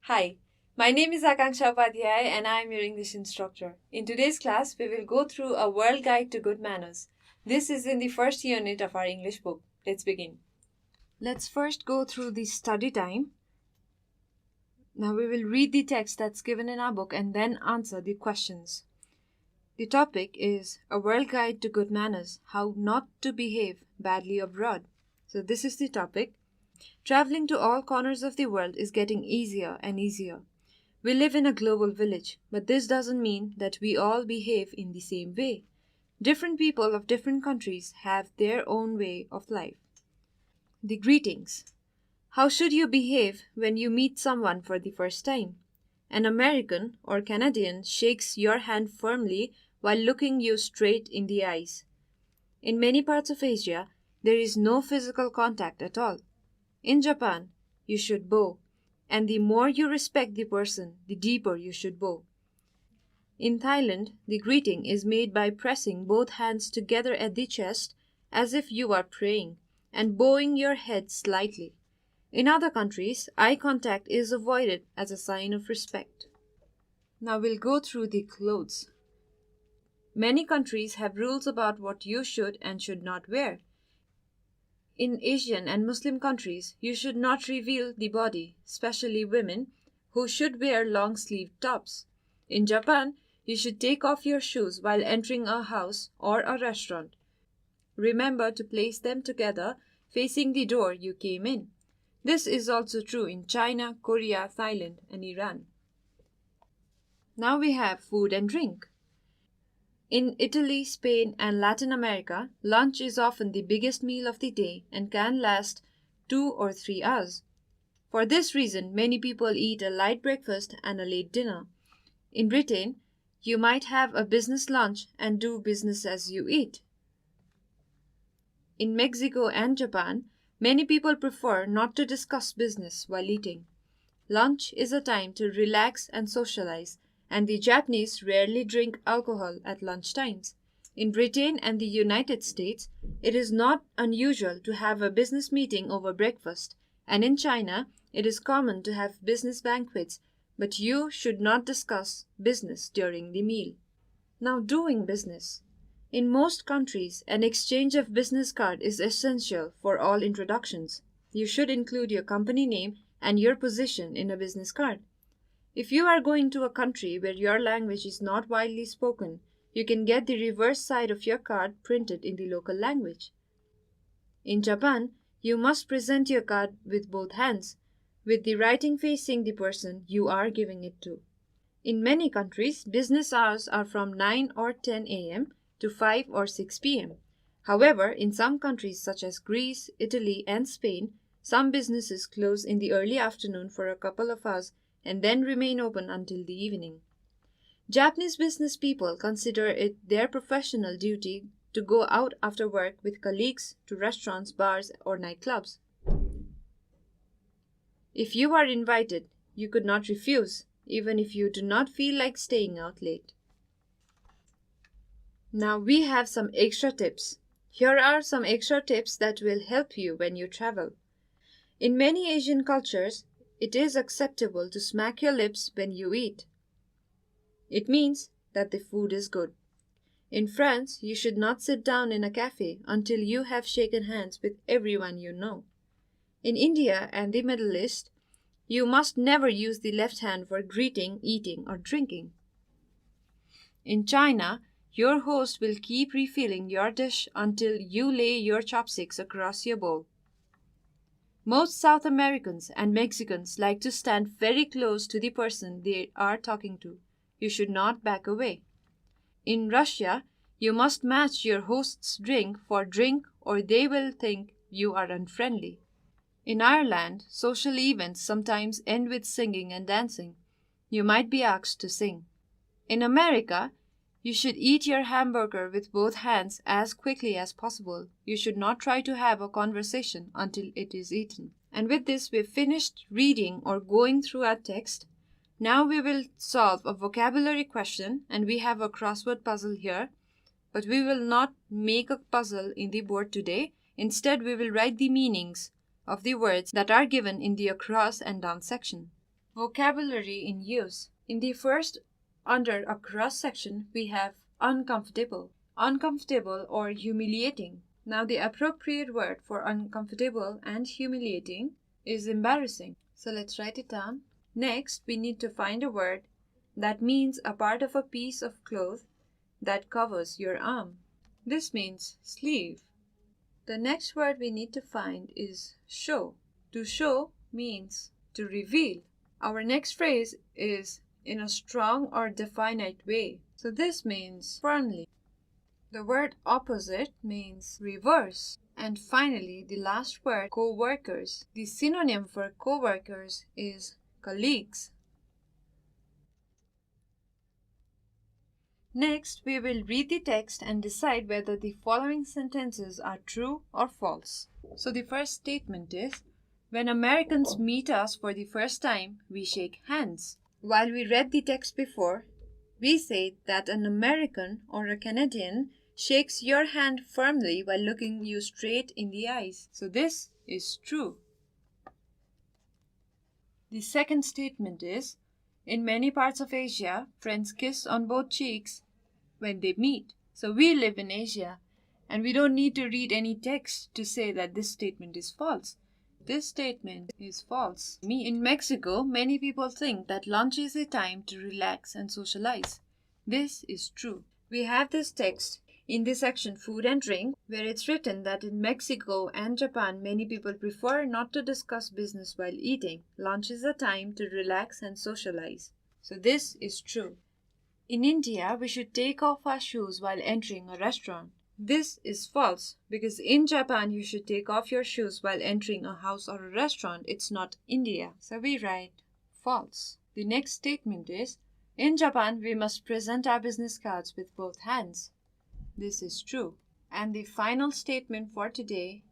Hi, my name is Akankshya Upadhyay and I am your English instructor. In today's class, we will go through a World Guide to Good Manners. This is in the first unit of our English book. Let's begin. Let's first go through the study time. Now we will read the text that's given in our book and then answer the questions. The topic is A World Guide to Good Manners, How Not to Behave Badly Abroad. So this is the topic. Traveling to all corners of the world is getting easier and easier. We live in a global village, but this doesn't mean that we all behave in the same way. Different people of different countries have their own way of life. The greetings. How should you behave when you meet someone for the first time? An American or Canadian shakes your hand firmly while looking you straight in the eyes. In many parts of Asia, there is no physical contact at all. In Japan, you should bow, and the more you respect the person, the deeper you should bow. In Thailand, the greeting is made by pressing both hands together at the chest as if you are praying, and bowing your head slightly. In other countries, eye contact is avoided as a sign of respect. Now we'll go through the clothes. Many countries have rules about what you should and should not wear. In Asian and Muslim countries, you should not reveal the body, especially women, who should wear long-sleeved tops. In Japan, you should take off your shoes while entering a house or a restaurant. Remember to place them together facing the door you came in. This is also true in China, Korea, Thailand, and Iran. Now we have food and drink. In Italy, Spain, and Latin America, lunch is often the biggest meal of the day and can last 2 or 3 hours. For this reason, many people eat a light breakfast and a late dinner. In Britain, you might have a business lunch and do business as you eat. In Mexico and Japan, many people prefer not to discuss business while eating. Lunch is a time to relax and socialize, and the Japanese rarely drink alcohol at lunch times. In Britain and the United States, it is not unusual to have a business meeting over breakfast, and in China, it is common to have business banquets, but you should not discuss business during the meal. Now, doing business. In most countries, an exchange of business card is essential for all introductions. You should include your company name and your position in a business card. If you are going to a country where your language is not widely spoken, you can get the reverse side of your card printed in the local language. In Japan, you must present your card with both hands, with the writing facing the person you are giving it to. In many countries, business hours are from 9 or 10 a.m. to 5 or 6 p.m. However, in some countries such as Greece, Italy, and Spain, some businesses close in the early afternoon for a couple of hours and then remain open until the evening. Japanese business people consider it their professional duty to go out after work with colleagues to restaurants, bars, or nightclubs. If you are invited, you could not refuse, even if you do not feel like staying out late. Now we have some extra tips. Here are some extra tips that will help you when you travel. In many Asian cultures, it is acceptable to smack your lips when you eat. It means that the food is good. In France, you should not sit down in a cafe until you have shaken hands with everyone you know. In India and the Middle East, you must never use the left hand for greeting, eating, or drinking. In China, your host will keep refilling your dish until you lay your chopsticks across your bowl. Most South Americans and Mexicans like to stand very close to the person they are talking to. You should not back away. In Russia, you must match your host's drink for drink or they will think you are unfriendly. In Ireland, social events sometimes end with singing and dancing. You might be asked to sing. In America, you should eat your hamburger with both hands as quickly as possible. You should not try to have a conversation until it is eaten. And with this, we've finished reading or going through our text. Now we will solve a vocabulary question and we have a crossword puzzle here. But we will not make a puzzle in the board today. Instead, we will write the meanings of the words that are given in the across and down section. Vocabulary in use. In the first, under a cross section, we have uncomfortable. Uncomfortable or humiliating. Now the appropriate word for uncomfortable and humiliating is embarrassing. So let's write it down. Next, we need to find a word that means a part of a piece of cloth that covers your arm. This means sleeve. The next word we need to find is show. To show means to reveal. Our next phrase is in a strong or definite way. So this means firmly. The word opposite means reverse. And finally, the last word, co-workers. The synonym for co-workers is colleagues. Next, we will read the text and decide whether the following sentences are true or false. So the first statement is, when Americans meet us for the first time, we shake hands. While we read the text before, we said that an American or a Canadian shakes your hand firmly while looking you straight in the eyes. So this is true. The second statement is, in many parts of Asia, friends kiss on both cheeks when they meet. So we live in Asia, and we don't need to read any text to say that this statement is false. This statement is false. In Mexico, many people think that lunch is a time to relax and socialize. This is true. We have this text in the section Food and Drink, where it's written that in Mexico and Japan, many people prefer not to discuss business while eating. Lunch is a time to relax and socialize. So this is true. In India, we should take off our shoes while entering a restaurant. This is false, because in Japan, you should take off your shoes while entering a house or a restaurant. It's not India. So we write false. The next statement is, in Japan, we must present our business cards with both hands. This is true. And the final statement for today,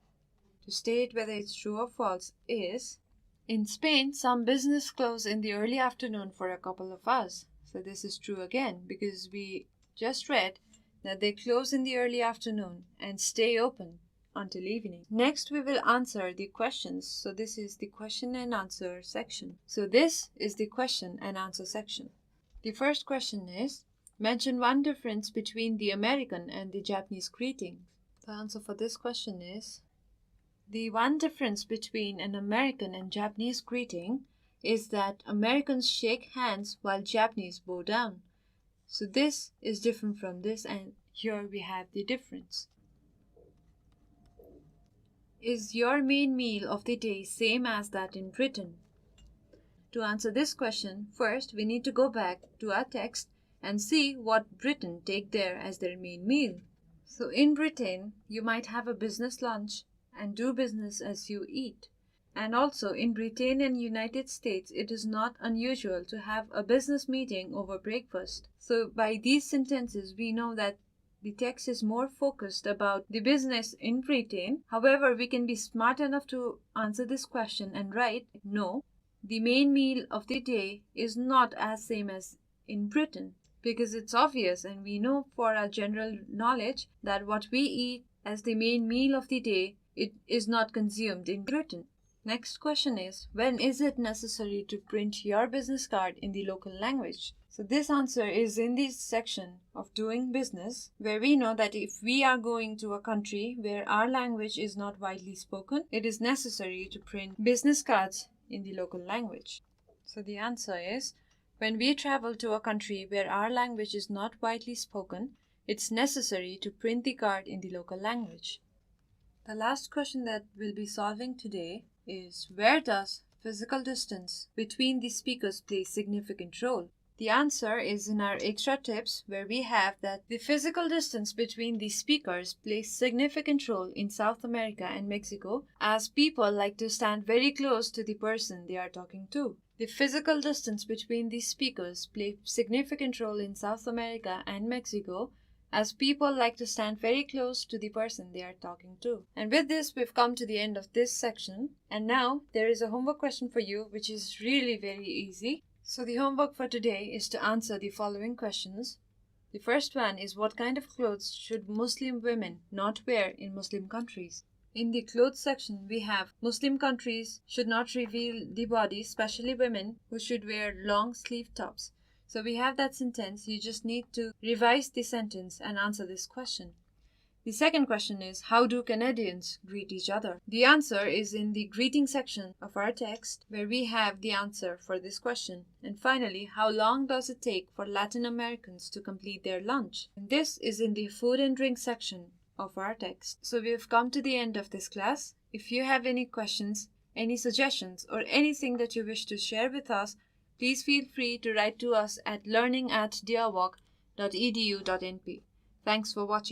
to state whether it's true or false, is, in Spain, some business close in the early afternoon for a couple of hours. So this is true again, because we just read that they close in the early afternoon and stay open until evening. Next, we will answer the questions. So this is the question and answer section. So this is the question and answer section. The first question is, mention one difference between the American and the Japanese greetings. The answer for this question is, the one difference between an American and Japanese greeting is that Americans shake hands while Japanese bow down. So this is different from this, and here we have the difference. Is your main meal of the day same as that in Britain? To answer this question, first we need to go back to our text and see what Britain take there as their main meal. So in Britain, you might have a business lunch and do business as you eat. And also in Britain and United States, it is not unusual to have a business meeting over breakfast. So by these sentences, we know that the text is more focused about the business in Britain. However, we can be smart enough to answer this question and write, no, the main meal of the day is not as same as in Britain. Because it's obvious, and we know for our general knowledge that what we eat as the main meal of the day, it is not consumed in Britain. Next question is, when is it necessary to print your business card in the local language? So this answer is in this section of doing business, where we know that if we are going to a country where our language is not widely spoken, it is necessary to print business cards in the local language. So the answer is, when we travel to a country where our language is not widely spoken, it's necessary to print the card in the local language. The last question that we'll be solving today is, where does physical distance between the speakers play significant role? The answer is in our extra tips, where we have that the physical distance between the speakers plays significant role in South America and Mexico, as people like to stand very close to the person they are talking to. The physical distance between the speakers play significant role in South America and Mexico, as people like to stand very close to the person they are talking to. And with this, we've come to the end of this section. And now, there is a homework question for you, which is really very easy. So the homework for today is to answer the following questions. The first one is, what kind of clothes should Muslim women not wear in Muslim countries? In the clothes section, we have Muslim countries should not reveal the body, especially women who should wear long sleeve tops. So we have that sentence. You just need to revise the sentence and answer this question. The second question is, how do Canadians greet each other? The answer is in the greeting section of our text, where we have the answer for this question. And finally, how long does it take for Latin Americans to complete their lunch? And this is in the food and drink section of our text. So we have come to the end of this class. If you have any questions, any suggestions, or anything that you wish to share with us, please feel free to write to us at learning@deerwalk.edu.np. Thanks for watching.